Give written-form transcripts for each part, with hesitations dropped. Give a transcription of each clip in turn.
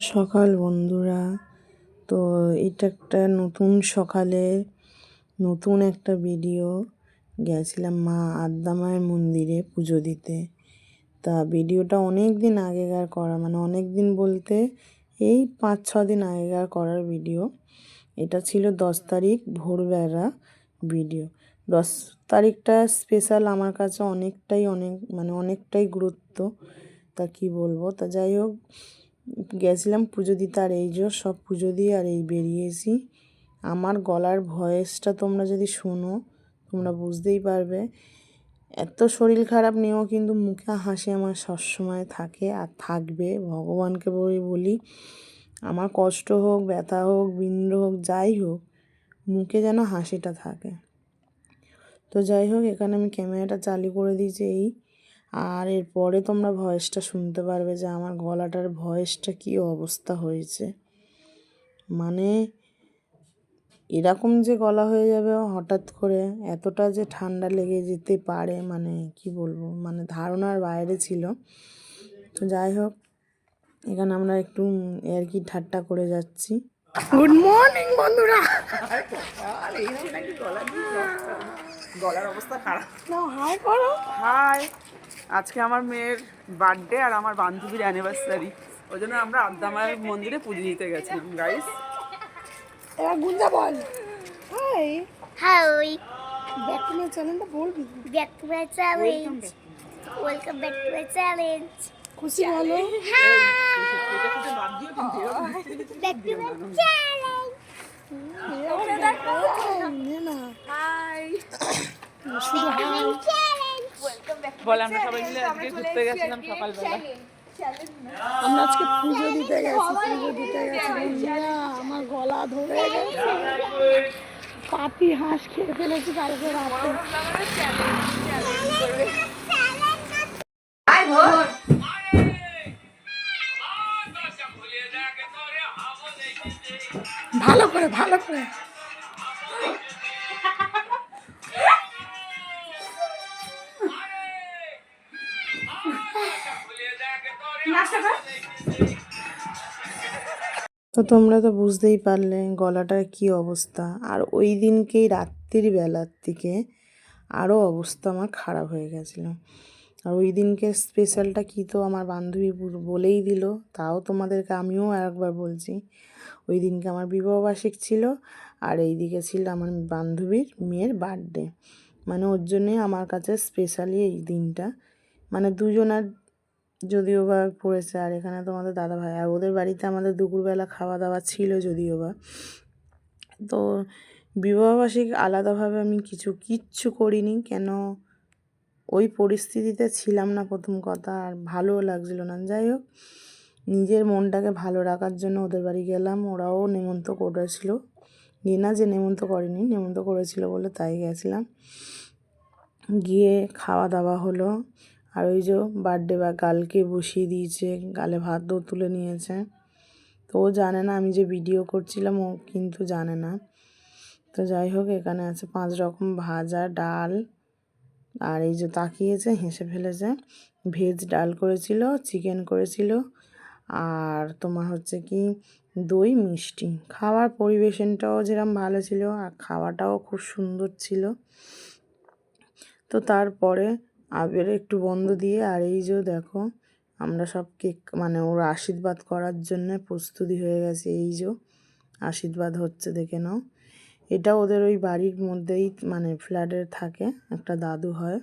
সকাল বন্ধুরা, তো এটা একটা নতুন সকালে নতুন একটা ভিডিও। গেছিলাম মা আদ্যা মায়ের মন্দিরে পুজো দিতে। তা ভিডিওটা অনেক দিন আগেকার করা, মানে অনেক দিন বলতে এই 5-6 দিন আগেকার করার ভিডিও। এটা ছিল 10 তারিখ ভোরবেলা ভিডিও। 10 তারিখটা স্পেশাল আমার কাছে অনেকটাই গুরুত্ব। তা কি বলবো, তা যাই হোক, গেছিলাম পুজো দিতে। আর এই যে সব পুজো দিয়ে আর এই বেরিয়েছি। আমার গলার ভয়েসটা তোমরা যদি শোনো তোমরা বুঝতেই পারবে। এত শরীর খারাপ নিয়েও কিন্তু মুখে হাসি আমার সবসময় থাকে আর থাকবে। ভগবানকে বলি আমার কষ্ট হোক, ব্যথা হোক, বিন্দ্র হোক, যাই হোক, মুখে যেন হাসিটা থাকে। তো যাই হোক, এখানে আমি ক্যামেরাটা চালু করে দিয়েছি আর এরপরে তোমরা ভয়েসটা শুনতে পারবে যে আমার গলাটার ভয়েসটা কী অবস্থা হয়েছে। মানে এরকম যে গলা হয়ে যাবে হঠাৎ করে, এতটা যে ঠান্ডা লেগে যেতে পারে, মানে কি বলবো, মানে ধারণার বাইরে ছিল। তো যাই হোক, এখানে আমরা একটু আর কি ঠাট্টা করে যাচ্ছি। গুড মর্নিং বন্ধুরা। গলার অবস্থা খারাপ। হাই করো। হাই, আজকে আমার মেয়ের বার্থডে আর আমার বান্ধবীর অ্যানিভার্সারি, ওই জন্য আমরা আদ্যামায়ের মন্দিরে পুজো দিতে গেছিলাম গাইস। এবার গুঞ্জা বল hi. Hi, back to my চ্যানেলটা বলবি? back to my challenge. Welcome back to my challenge. খুশি বলো। Hi, back to my challenge. Hi, শুধু হাই। Challenge. বল, আমরা সবাই মিলে আজকে ঘুরতে গেছিলাম সকালবেলা। আমরা আজকে পুজো দিতে গেছি বন্ধুরা। আমার গলা ধরে গেছে, পাতি হাঁস খেয়ে ফেলেছি কালকে রাতে। ভালো করে তো তোমরা তো বুঝতেই পারলে গলাটার কি অবস্থা। আর ওই দিনকেই রাত্রির বেলার থেকে আরও অবস্থা আমার খারাপ হয়ে গেছিলো। আর ওই দিনকে স্পেশালটা কী তো আমার বান্ধবী বলেই দিল, তাও তোমাদেরকে আমিও আরেকবার বলছি। ওই দিনকে আমার বিবাহবার্ষিক ছিল আর এই দিকে ছিল আমার বান্ধবীর মেয়ের বার্থডে। মানে ওর জন্যে আমার কাছে স্পেশালি এই দিনটা, মানে দুজনার যদিও বা পড়েছে। আর এখানে তোমাদের দাদা ভাই আর ওদের বাড়িতে আমাদের দুপুরবেলা খাওয়া দাওয়া ছিল যদিও বা। তো বিবাহবার্ষিক আলাদাভাবে আমি কিচ্ছু করিনি, কেন ওই পরিস্থিতিতে ছিলাম না প্রথম কথা, আর ভালোও লাগছিল না। যাই হোক, নিজের মনটাকে ভালো রাখার জন্য ওদের বাড়ি গেলাম। ওরাও নেমন্তন্ন করেছিল, না যে নেমন্তন্ন করেনি, নেমন্তন্ন করেছিল বলে তাই গেছিলাম। গিয়ে খাওয়া দাওয়া হলো। আর ওই যে বার্থডে বা গালকে বসিয়ে দিয়েছে, গালে ভাতও তুলে নিয়েছে। তো ও জানে না আমি যে ভিডিও করছিলাম, ও কিন্তু জানে না। তো যাই হোক, এখানে আছে 5 রকম ভাজা, ডাল, আর এই যে তাকিয়েছে হেসে ফেলেছে। ভেজ ডাল করেছিল, চিকেন করেছিল, আর তোমার হচ্ছে কি দই মিষ্টি। খাওয়ার পরিবেশনটাও যেরকম ভালো ছিল আর খাওয়াটাও খুব সুন্দর ছিল। তো তারপরে আবার একটু বন্ধ দিয়ে আর এই যে দেখো আমরা সব কেক, মানে ওর আশীর্বাদ করার জন্য প্রস্তুতি হয়ে গেছে। এই যে আশীর্বাদ হচ্ছে, দেখে নাও। এটা ওদের ওই বাড়ির মধ্যেই, মানে ফ্ল্যাটে থাকে একটা দাদু হয়।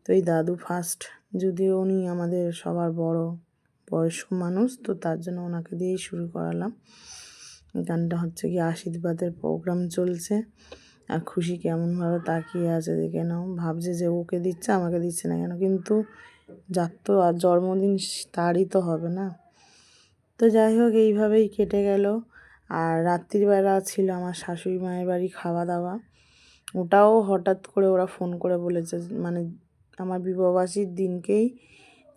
তো এই দাদু ফার্স্ট, যদিও উনি আমাদের সবার বড় বয়স্ক মানুষ, তো তার জন্য ওনাকে দিয়েই শুরু করালাম। গানটা হচ্ছে কি আশীর্বাদের প্রোগ্রাম চলছে। আর খুশি কেমনভাবে তাকিয়ে আছে দেখে নাও, ভাবছে যে ওকে দিচ্ছে আমাকে দিচ্ছে না কেন, কিন্তু যার তো আর জন্মদিন তারই তো হবে না। তো যাই হোক, এইভাবেই কেটে গেল। আর রাত্রিবেলা ছিল আমার শাশুড়ি মায়ের বাড়ি খাওয়া দাওয়া। ওটাও হঠাৎ করে ওরা ফোন করে বলেছে, মানে আমার বিবাহবার্ষিকীর দিনকেই।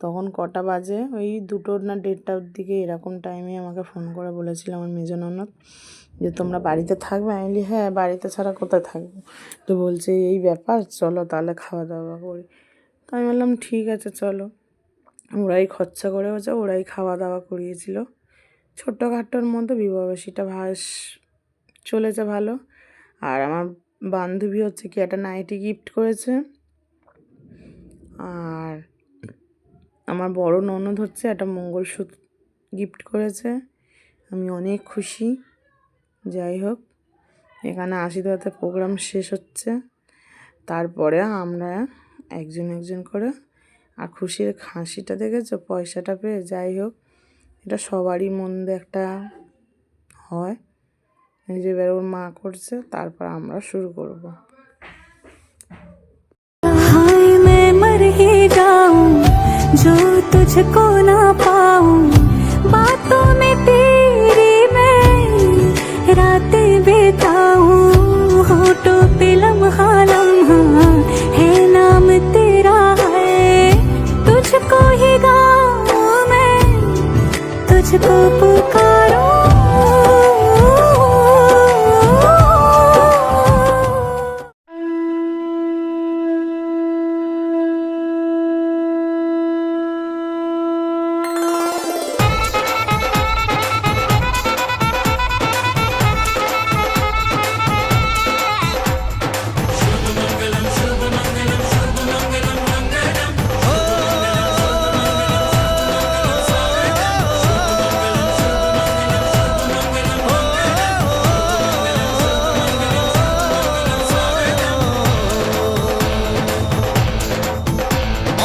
তখন কটা বাজে, ওই 2টো না 1:30টার দিকে এরকম টাইমে আমাকে ফোন করে বলেছিল আমার মেজো ননদ যে তোমরা বাড়িতে থাকবে। আমি বলি হ্যাঁ, বাড়িতে ছাড়া কোথায় থাকবো। তো বলছে এই ব্যাপার, চলো তাহলে খাওয়া দাওয়া করি। তো আমি বললাম ঠিক আছে চলো। ওরাই খরচা করে হচ্ছে, ওরাই খাওয়া দাওয়া করিয়েছিল। ছোট্টখাট্টোর মতো বিবাহবার্ষিকীটা চলেছে ভালো। আর আমার বান্ধবী হচ্ছে কি একটা নাইটি গিফট করেছে, আর আমার বড় ননদ হচ্ছে একটা মঙ্গলসূত্র গিফট করেছে। আমি অনেক খুশি। যাই হোক, এখানে আশীর্বাদের প্রোগ্রাম শেষ হচ্ছে, তারপরে আমরা একজন একজন করে, আর খুশির হাসিটা দেখেছো পয়সাটা পেয়ে। যাই হোক, এটা সবারই মধ্যে একটা হয়। এই যে এবার ওর মা করছে, তারপর আমরা শুরু করব। हाय मैं मर ही जाऊं जो तुझको ना पाऊं, बातों में तेरी मैं रातें बिताऊं, होठों पे लम्हा लम्हा है नाम तेरा है, तुझको ही गाऊं मैं, तुझको पुकारूं।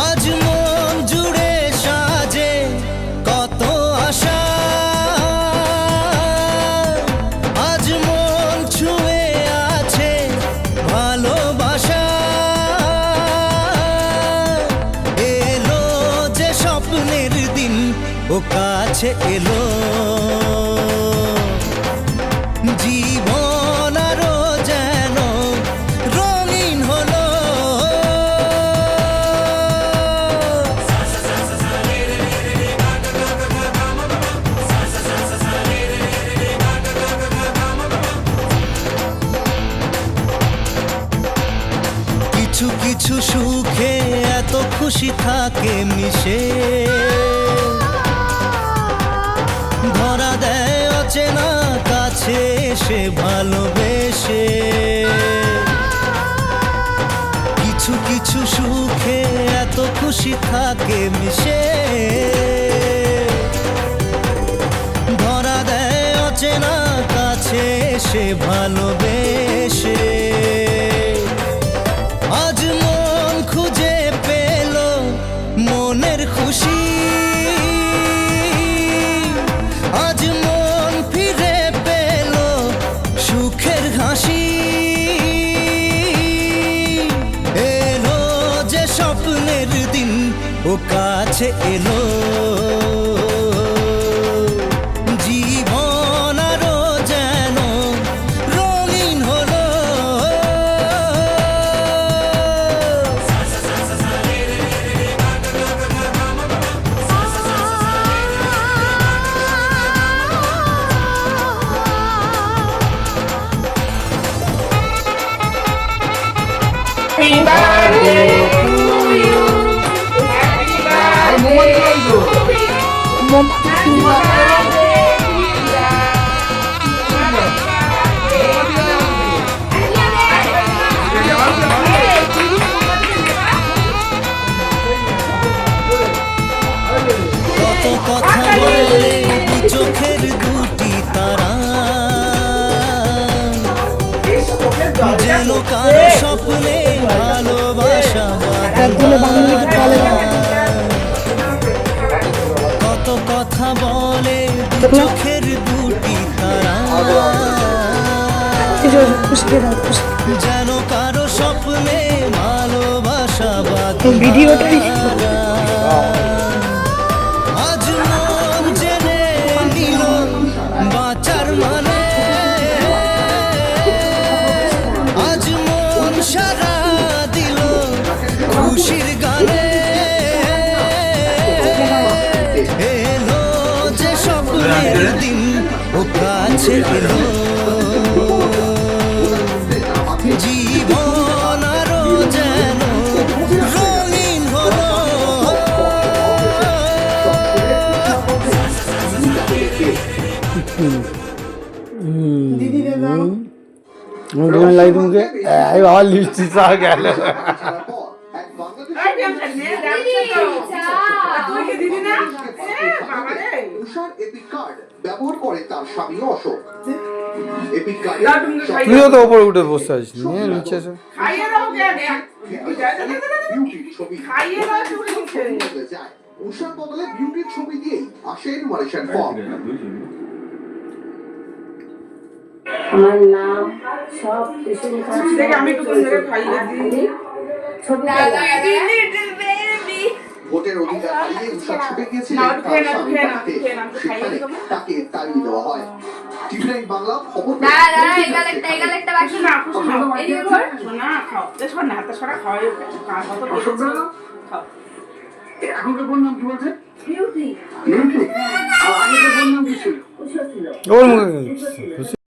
আজ মন জুড়ে সাজে কত আশা, আজ মন ছুঁয়ে আছে ভালোবাসা, এলো যে স্বপ্নের দিন ও কাছে এলো, জীবন আরো যেন রঙিন হলো। কিছু কিছু সুখে এত খুশি থাকে মিশে, ধরা দেয় অচেনা কাছে এসে ভালোবেসে। কিছু কিছু সুখে এত খুশি থাকে মিশে, ধরা দেয় অচেনা কাছে এসে ভালোবেসে। আজ মন খুঁজে পেল মনের খুশি, আজ মন ফিরে পেল সুখের হাসি, এলো যে স্বপ্নের দিন ও কাছে এলো, জীবন আরো যেন রঙিন হলো। কত কথা বলে দু চোখের দুটি তারা, যেন কারো স্বপ্নে ভালোবাসা বাঁধা। কত কথা বলে দু চোখের দুটি তারা, যেন কারো স্বপ্নে ভালোবাসা বাঁধা। আজ মন জেনে নিল বাঁচার মানে, আজ মন সারা দিল খুশির গানে, এলো যে স্বপ্নের দিন ও কাছে এলো, জীবন আরো যেন রঙিন হলো। দিদি রে দাও। দোকানে লাগি তোমাকে এই বাবা লিপস্টিক চা গেল ব্যবহার করে তার স্বামী অশোক। তুইও তো ওপরে উঠে বসে আছিস নিয়ে নিচে এসে উষার বদলে বিউটির ছবি দিয়েই আসে ইনভাইটেশন ফর্ম। আমার নাম সব পেশেন্ট আমি একটু খাইয়ে দিই। ভোটের অধিকার হারিয়ে উষা ছুটে গিয়েছিলেন তার স্বামীর বাড়িতে। সেখানে তাকে তাড়িয়ে দেওয়া হয়। টিভি9 বাংলা খবর এখন তো বললাম কি বলছে ওর মুখে